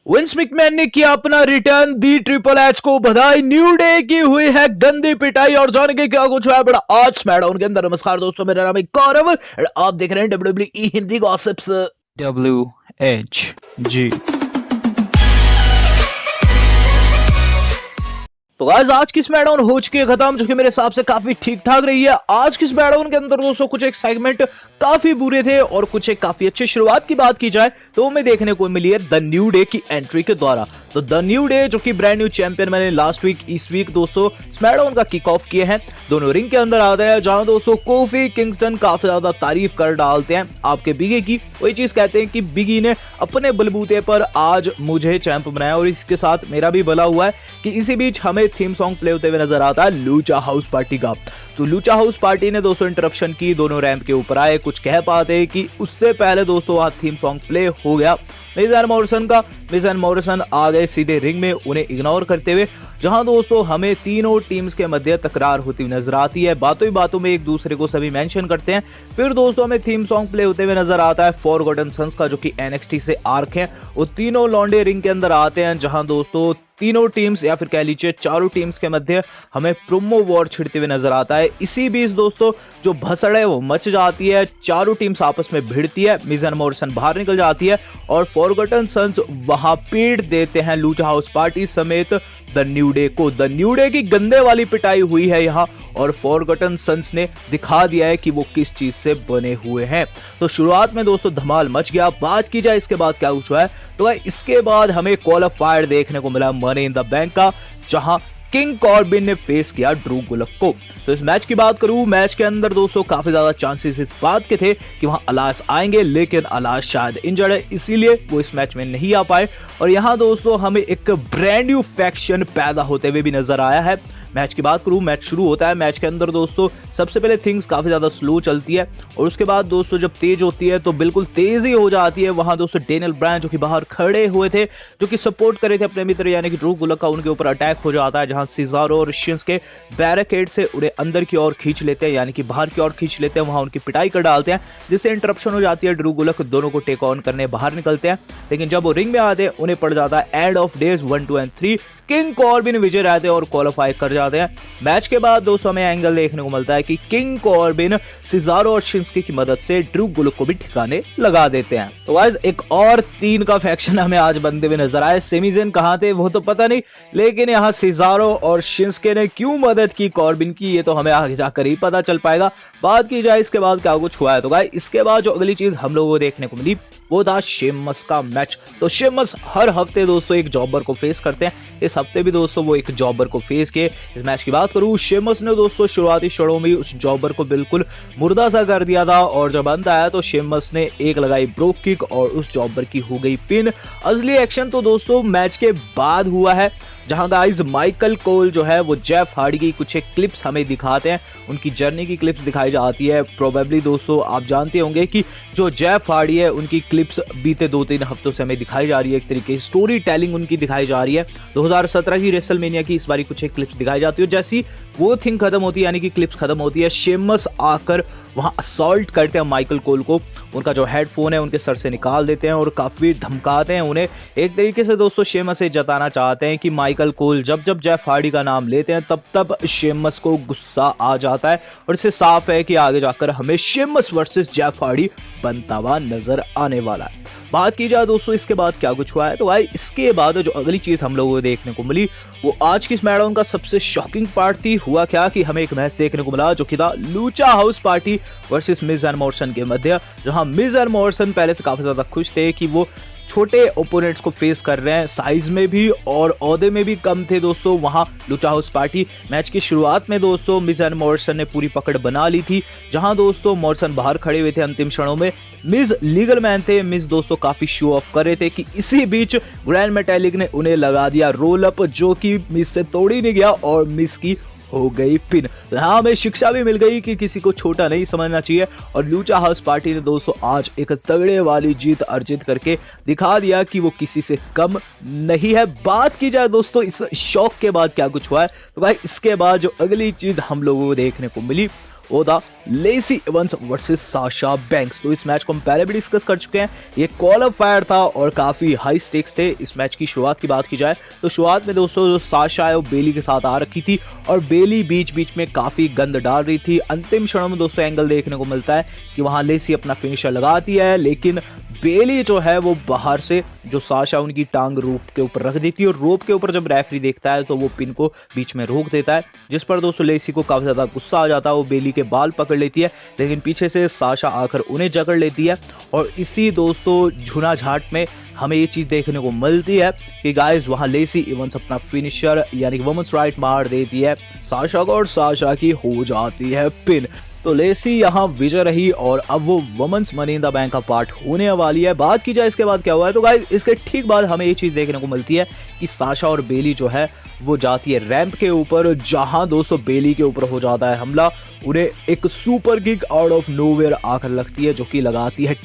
Vince McMahon ने किया अपना रिटर्न, दी ट्रिपल एच को बधाई, न्यू डे की हुई है गंदी पिटाई और जाने के क्या कुछ है बड़ा आज स्मैकडाउन के अंदर। नमस्कार दोस्तों, मेरा नाम है गौरव और आप देख रहे हैं डब्ल्यूडब्ल्यूई हिंदी गॉसिप्स WHG। तो आज की स्मैकडाउन हो चुकी है खत्म, जो कि मेरे हिसाब से काफी ठीक ठाक रही है। आज की स्मैकडाउन के अंदर दोस्तों कुछ एक सेगमेंट काफी बुरे थे और कुछ एक काफी अच्छी शुरुआत की बात की जाए तो हमें देखने को मिली है द न्यू डे की एंट्री के द्वारा। तो द न्यू डे जो कि ब्रांड न्यू चैंपियन मैंने लास्ट वीक इस वीक दोस्तों स्मैकडाउन का किक ऑफ किए हैं। दोनों रिंग के अंदर आते हैं जहां दोस्तों कोफी किंगस्टन काफी ज्यादा तारीफ कर डालते हैं आपके बिगी की। वही चीज कहते हैं कि बिगी ने अपने बलबूते पर आज मुझे चैंप बनाया और इसके साथ मेरा भी भला हुआ है कि इसी बीच हमें थीम सॉन्ग प्ले होते हुए नजर आता है लूचा हाउस पार्टी का। तो लूचा हाउस पार्टी ने दोस्तों इंटरप्शन की, दोनों रैंप के ऊपर आए, कुछ कह पाते कि उससे पहले दोस्तों वहां थीम सॉन्ग प्ले हो गया मिज एंड मॉरिसन का। मिज एंड मॉरिसन आ गए सीधे रिंग में उन्हें इग्नोर करते हुए, जहां दोस्तों हमें तीनों टीम्स के मध्य तकरार होती हुई नजर आती है। बातों ही बातों में एक दूसरे को सभी मेंशन करते हैं। फिर दोस्तों हमें थीम सॉन्ग प्ले होते हुए नजर आता है फॉरगॉटन सन्स का, जो कि NXT से आर्क है। वो तीनों लौंडे रिंग के अंदर आते हैं जहां दोस्तों तीनों टीम्स या फिर कह लीजिए चारों टीम्स के मध्य हमें प्रोमो वॉर छिड़ते हुए नजर आता है। इसी बीच दोस्तों जो भसड़ है वो मच जाती है, चारों टीम्स आपस में भिड़ती है, मिज एंड मॉरिसन बाहर निकल जाती है और फॉरगॉटन सन्स वहां पीट देते हैं लूचा हाउस पार्टी समेत द न्यू डे को। द न्यू डे की गंदे वाली पिटाई हुई है यहाँ और फॉरगॉटन सन्स ने दिखा दिया है कि वो किस चीज से बने हुए हैं। तो शुरुआत में दोस्तों धमाल मच गया। बात की जाए इसके बाद क्या कुछ हुआ है तो इसके बाद हमें क्वालिफायर देखने को मिला मनी इन द बैंक का, जहां किंग कॉर्बिन ने फेस किया ड्रू गुलक को। तो इस मैच की बात करूं, मैच के अंदर दोस्तों काफी ज्यादा चांसेस इस बात के थे कि वहां अलास आएंगे, लेकिन अलास शायद इंजर्ड है, इसीलिए वो इस मैच में नहीं आ पाए। और यहां दोस्तों हमें एक ब्रांड न्यू फैक्शन पैदा होते हुए भी नजर आया है। मैच की बात करूं, मैच शुरू होता है, मैच के अंदर दोस्तों सबसे पहले थिंग्स काफी ज्यादा स्लो चलती है और उसके बाद दोस्तों जब तेज होती है तो बिल्कुल तेज ही हो जाती है। वहां दोस्तों डेनियल ब्रायन जो कि बाहर खड़े हुए थे, जो कि सपोर्ट कर रहे थे अपने मित्र यानी कि ड्रू गुलक का, उनके ऊपर अटैक हो जाता है, जहां सिजारो और शिंस्के बैरिकेड से उन्हें अंदर की ओर खींच लेते हैं यानी कि बाहर की ओर खींच लेते हैं, वहां उनकी पिटाई कर डालते हैं, जिससे इंटरप्शन हो जाती है। ड्रू गुलक दोनों को टेक ऑन करने बाहर निकलते हैं, लेकिन जब वो रिंग में आते हैं उन्हें पड़ जाता है एंड ऑफ डेज 1, 2 and 3। किंग कॉर्बिन विजय रहते हैं और क्वालिफाई कर जाते हैं। मैच के बाद दोस्तों हमें एंगल देखने को मिलता है कि किंग कॉर्बिन सिजारो और शिंस्के की मदद से ड्रू गुलक को भी ठिकाने लगा देते हैं। तो गाइस एक और 3 का फैक्शन हमें आज बनते हुए नजर आए। सेमीजेन कहां थे वो तो पता नहीं, लेकिन यहाँ सिजारो और शिंस्के ने क्यों मदद की कॉर्बिन की ये तो हमें आगे जाकर ही पता चल पाएगा। बात की जाए इसके बाद क्या कुछ हुआ है तो गाइस इसके बाद जो अगली चीज हम लोगों को देखने को मिली वो था शेमस का मैच। तो शेमस हर हफ्ते दोस्तों एक जॉबर को फेस करते हैं, इस हफ्ते भी दोस्तों वो एक जॉबर को फेस किए। इस मैच की बात करूं, शेमस ने दोस्तों शुरुआती क्षणों में उस जॉबर को बिल्कुल मुर्दा सा कर दिया था और जब अंत आया तो शेमस ने एक लगाई ब्रोक किक और उस जॉबर की हो गई पिन। असली एक्शन तो दोस्तों मैच के बाद हुआ है, जहां गाइस माइकल कोल जो है वो जेफ हार्डी की कुछ एक क्लिप्स हमें दिखाते हैं, उनकी जर्नी की क्लिप्स दिखाई जाती है। प्रोबेबली दोस्तों आप जानते होंगे कि जो जेफ हार्डी है उनकी क्लिप्स बीते 2-3 हफ्तों से हमें दिखाई जा रही है, एक तरीके से स्टोरी टेलिंग उनकी दिखाई जा रही है। 2017 की रेसलमेनिया की इस बारी कुछ एक क्लिप्स दिखाई जाती है। जैसी वो थिंग खत्म होती है यानी कि क्लिप्स खत्म होती है, शेमस आकर वहां असॉल्ट करते हैं माइकल कोल को, उनका जो हेडफोन है उनके सर से निकाल देते हैं और काफी धमकाते हैं उन्हें। एक तरीके से दोस्तों शेमस से जताना चाहते हैं कि माइकल कोल जब जब जेफ हार्डी का नाम लेते हैं तब तब शेमस को गुस्सा आ जाता है और इससे साफ है कि आगे जाकर हमें शेमस वर्सेस जेफ हार्डी बनता हुआ नजर आने वाला है। बात की जाए दोस्तों इसके बाद क्या कुछ हुआ है तो भाई इसके बाद जो अगली चीज हम लोगों को देखने को मिली वो आज की स्मैकडाउन का सबसे शॉकिंग पार्ट थी। हुआ क्या कि हमें एक मैच देखने को मिला जो कि था Lucha house party versus Mizo and Morrison के मध्य, जहां मिज एंड मॉरिसन पहले से काफी ज्यादा खुश थे कि वो छोटे ओपोनेंट्स को फेस कर रहे हैं, साइज में भी और ओहदे में भी कम थे दोस्तों वहां लूचा हाउस पार्टी। मैच की शुरुआत में दोस्तों मिज एंड मॉरिसन ने पूरी पकड़ बना ली थी, जहां दोस्तों मॉरिसन बाहर खड़े हुए थे अंतिम क्षणों में, मिज लीगल मैन थे, मिज दोस्तों काफी शो ऑफ कर रहे थे कि इसी बीच ग्रैंड मेटालिक ने उन्हें लगा दिया रोल अप, जो कि मिज से तोड़ ही नहीं गया और मिज की हो गई पिन। हाँ हमें शिक्षा भी मिल गई कि किसी को छोटा नहीं समझना चाहिए और लूचा हाउस पार्टी ने दोस्तों आज एक तगड़े वाली जीत अर्जित करके दिखा दिया कि वो किसी से कम नहीं है। बात की जाए दोस्तों इस शौक के बाद क्या कुछ हुआ है तो भाई इसके बाद जो अगली चीज हम लोगों को देखने को मिली वो था Lacey Evans versus Sasha Banks. तो इस मैच को हम पहले भी डिस्कस कर चुके हैं, ये क्वालिफायर था और काफी हाई स्टेक्स थे। इस मैच की शुरुआत की बात की जाए तो शुरुआत में दोस्तों जो साशा है वो बेली के साथ आ रखी थी और बेली बीच बीच में काफी गंद डाल रही थी। अंतिम क्षणों में दोस्तों एंगल देखने को मिलता है कि वहां लेसी अपना फिनिशर लगाती है, लेकिन बेली जो है वो बाहर से जो साशा उनकी टांग रोप के ऊपर रख देती है और रोप के ऊपर जब रेफरी देखता है तो वो पिन को बीच में रोक देता है, जिस पर दोस्तों लेसी को काफी ज्यादा गुस्सा आ जाता है। वो बेली के बाल पकड़ लेती है, लेकिन पीछे से साशा आकर उन्हें जकड़ लेती है और इसी दोस्तों झुनाझाट में हमें ये चीज देखने को मिलती है कि गाइस वहां लेसी इवंस अपना फिनिशर यानी कि वुमेन्स राइट मार देती है साशा को और साशा की हो जाती है पिन। तो लेसी यहाँ विजय रही और अब वो women's money in the bank का पार्ट होने वाली है। बात की जाए इसके बाद क्या हुआ है तो गाइस इसके ठीक बाद हमें ये चीज देखने को मिलती है कि साशा और बेली जो है वो जाती है रैंप के ऊपर, जहां दोस्तों बेली के ऊपर हो जाता है हमला। उन्हें एक super kick out of nowhere आकर लगती है जो कि लगाती है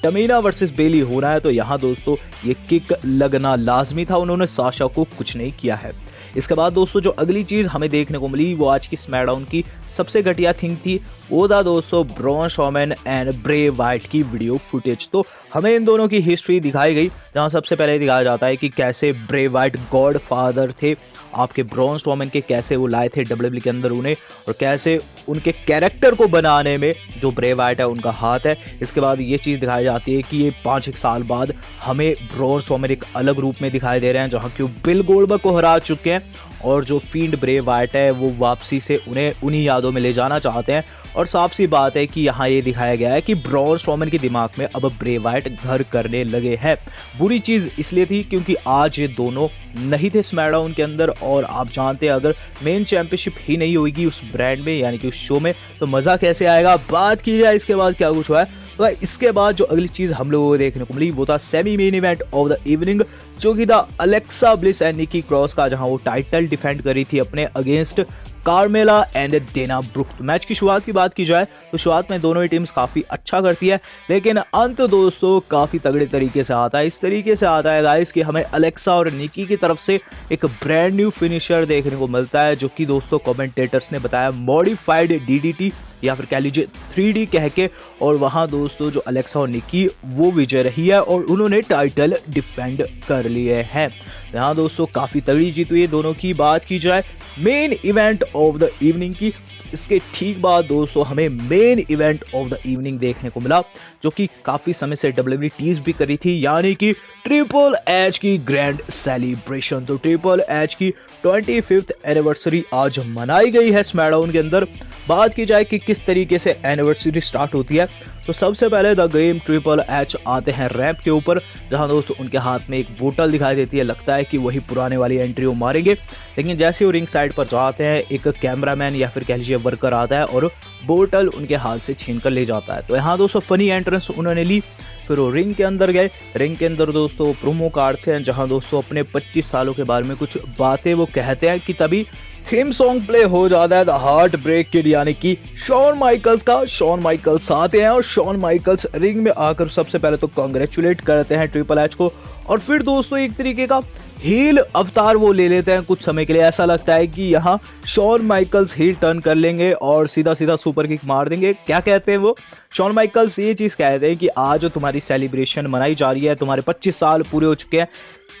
टमीना वर्सेस बेली होना है। तो यहाँ दोस्तों ये किक लगना लाजमी था, उन्होंने साशा को कुछ नहीं किया है। इसके बाद दोस्तों जो अगली चीज हमें देखने को मिली वो आज की स्मैकडाउन की सबसे घटिया थिंग थी, वो था दोस्तों Braun Strowman and Bray Wyatt की वीडियो फुटेज। तो हमें इन दोनों की हिस्ट्री दिखाई गई, जहां सबसे पहले दिखाया जाता है कि कैसे ब्रे वाइट गॉड फादर थे आपके ब्रॉन स्ट्रोमैन के, कैसे वो लाए थे डब्ल्यूडब्ल्यूई के अंदर उन्हें और कैसे उनके कैरेक्टर को बनाने में जो ब्रे वाइट है उनका हाथ है। इसके बाद ये चीज दिखाई जाती है कि ये 5-1 साल बाद हमें ब्रॉन स्ट्रोमैन एक अलग रूप में दिखाई दे रहे हैं, जहां कि बिल गोल्डबर्ग को हरा चुके हैं और जो फील्ड ब्रे वाइट है वो वापसी से उन्हें उन्हीं यादों में ले जाना चाहते हैं। और साफ सी बात है कि यहाँ ये दिखाया गया है कि ब्रॉन स्ट्रोमैन के दिमाग में अब ब्रे वाइट घर करने लगे हैं। बुरी चीज इसलिए थी क्योंकि आज ये दोनों नहीं थे स्मैकडाउन के अंदर और आप जानते हैं अगर मेन चैंपियनशिप ही नहीं होगी उस ब्रांड में यानी कि उस शो में तो मजा कैसे आएगा। बात की जाए इसके बाद क्या कुछ हुआ है तो इसके बाद जो अगली चीज हम लोगों को देखने को मिली वो था semi main event of the evening, जो कि था Alexa Bliss and Nikki Cross का, जहां वो टाइटल डिफेंड करी थी अपने against Carmela and Dana Brooke. तो मैच की शुरुआत की बात की जाए तो शुरुआत में दोनों ही टीम्स काफी अच्छा करती है, लेकिन अंत दोस्तों काफी तगड़े तरीके से आता है। इस तरीके से आता है गाइस कि हमें अलेक्सा और निकी की तरफ से एक ब्रांड न्यू फिनिशर देखने को मिलता है, जो कि दोस्तों कमेंटेटर्स ने बताया मॉडिफाइड डीडीटी या फिर कह लीजिए 3D कह के। और वहां दोस्तों जो अलेक्सा और निकी वो विजय रही है और उन्होंने टाइटल डिफेंड कर लिए हैं। यहाँ दोस्तों काफी तगड़ी जीत हुई है दोनों की। बात की जाए main event of the evening की, इसके ठीक बाद दोस्तों हमें main event of the evening देखने को मिला, जो कि काफी समय से डब्ल्यूडब्ल्यूई टीज भी करी थी, यानी कि ट्रिपल एच की ग्रैंड सेलिब्रेशन। तो ट्रिपल एच की 25th एनिवर्सरी आज मनाई गई है स्मैकडाउन के अंदर। बात की जाए कि किस तरीके से एनिवर्सरी स्टार्ट होती है तो सबसे पहले द गेम ट्रिपल एच आते हैं रैंप के ऊपर, जहां दोस्तों उनके हाथ में एक बोतल दिखाई देती है, लगता है कि वही पुराने वाली एंट्री वो मारेंगे, लेकिन जैसे वो रिंग साइड पर जाते हैं एक कैमरामैन या फिर कह लीजिए वर्कर आता है और बोतल उनके हाथ से छीन कर ले जाता है। तो यहाँ दोस्तों फनी एंट्रेंस उन्होंने ली, फिर वो रिंग के अंदर गए। रिंग के अंदर दोस्तों प्रोमो काटते हैं, जहां दोस्तों अपने 25 सालों के बारे में कुछ बातें वो कहते हैं कि तभी थीम सॉन्ग प्ले हो जाता है द हार्ट ब्रेक किड यानी कि शॉन माइकल्स का। शॉन माइकल्स आते हैं और शॉन माइकल्स रिंग में आकर सबसे पहले तो कांग्रेचुलेट करते हैं ट्रिपल एच को और फिर दोस्तों एक तरीके का हील अवतार वो ले लेते हैं कुछ समय के लिए। ऐसा लगता है कि यहाँ शॉन माइकल्स हील टर्न कर लेंगे और सीधा सीधा सुपर किक मार देंगे। क्या कहते हैं वो शॉन माइकल्स ये चीज कहते हैं कि आज तुम्हारी सेलिब्रेशन मनाई जा रही है, तुम्हारे 25 साल पूरे हो चुके हैं,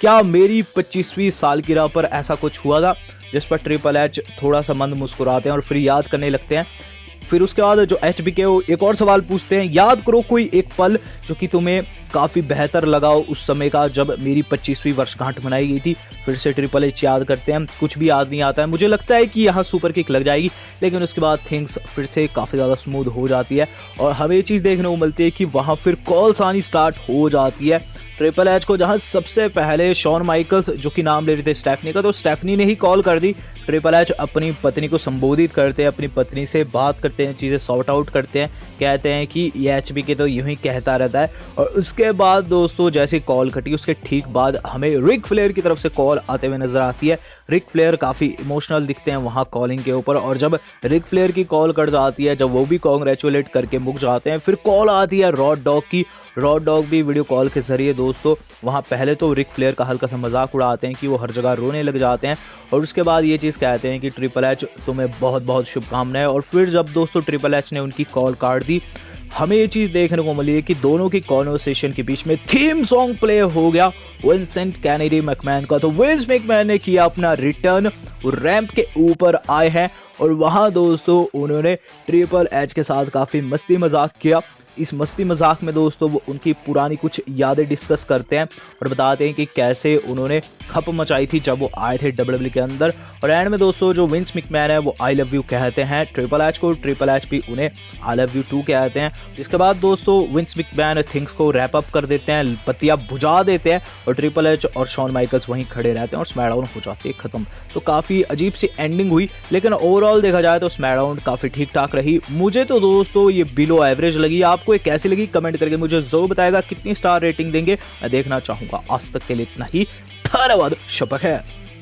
क्या मेरी 25वीं सालगिरह पर ऐसा कुछ हुआ था, जिस पर ट्रिपल एच थोड़ा सा मंद मुस्कुराते हैं और फिर याद करने लगते हैं। फिर उसके बाद जो HBK वो एक और सवाल पूछते हैं, याद करो कोई एक पल जो कि तुम्हें काफी बेहतर लगा उस समय का जब मेरी 25वीं वर्षगांठ मनाई गई थी। फिर से ट्रिपल एच याद करते हैं, कुछ भी याद नहीं आता है। मुझे लगता है कि यहाँ सुपर किक लग जाएगी, लेकिन उसके बाद थिंग्स फिर से काफी ज्यादा स्मूथ हो जाती है और हमें ये चीज देखने को मिलती है कि वहां फिर कॉल्स आनी स्टार्ट हो जाती है ट्रिपल एच को, जहां सबसे पहले शॉन माइकल्स जो कि नाम ले रहे थे स्टेफनी का, तो स्टेफनी ने ही कॉल कर दी। ट्रिपल एच अपनी पत्नी को संबोधित करते हैं, अपनी पत्नी से बात करते हैं, चीजें सॉर्ट आउट करते हैं, कहते हैं कि ये HBK तो यूं ही कहता रहता है। और उसके बाद दोस्तों जैसे कॉल कटी उसके ठीक बाद हमें रिक फ्लेयर की तरफ से कॉल आते हुए नजर आती है। रिक फ्लेयर काफी इमोशनल दिखते हैं वहां कॉलिंग के ऊपर, और जब रिक फ्लेयर की कॉल कट जाती है, जब वो भी कॉन्ग्रेचुलेट करके मुक जाते हैं, फिर कॉल आती है रॉड डॉग की रॉड डॉग भी वीडियो कॉल के जरिए दोस्तों वहाँ पहले तो रिक फ्लेयर का हल्का सा मजाक उड़ाते हैं कि वो हर जगह रोने लग जाते हैं, और उसके बाद ये चीज़ कहते हैं कि ट्रिपल एच तुम्हें बहुत बहुत शुभकामनाएं। और फिर जब दोस्तों ट्रिपल एच ने उनकी कॉल काट दी, हमें ये चीज़ देखने को मिली है कि दोनों की कॉन्वर्सेशन के बीच में थीम सॉन्ग प्ले हो गया विंसेंट केनेडी मैकमैन का। तो विंस मैकमैन ने किया अपना रिटर्न, रैंप के ऊपर आए हैं और वहाँ दोस्तों उन्होंने ट्रिपल एच के साथ काफ़ी मस्ती मजाक किया। इस मस्ती मजाक में दोस्तों वो उनकी पुरानी कुछ यादें डिस्कस करते हैं और बताते हैं कि कैसे उन्होंने खप मचाई थी जब वो आए थे डब्ल्यूडब्ल्यू के अंदर। और एंड में दोस्तों जो विंस मैकमैन है वो आई लव यू कहते हैं ट्रिपल एच को, ट्रिपल एच भी उन्हें आई लव यू टू कहते हैं। जिसके बाद दोस्तों विंस मैकमैन थिंग्स को रैप अप कर देते हैं, पत्तियां बुझा देते हैं और ट्रिपल एच और शॉन माइकल्स वहीं खड़े रहते हैं और स्मैकडाउन हो जाती है खत्म। तो काफ़ी अजीब सी एंडिंग हुई, लेकिन ओवरऑल देखा जाए तो स्मैकडाउन काफ़ी ठीक ठाक रही। मुझे तो दोस्तों ये बिलो एवरेज लगी। आपको ये कैसी लगी कमेंट करके मुझे जरूर बताएगा। कितनी स्टार रेटिंग देंगे मैं देखना चाहूंगा। आज तक के लिए इतना ही, धन्यवाद, शपथ है।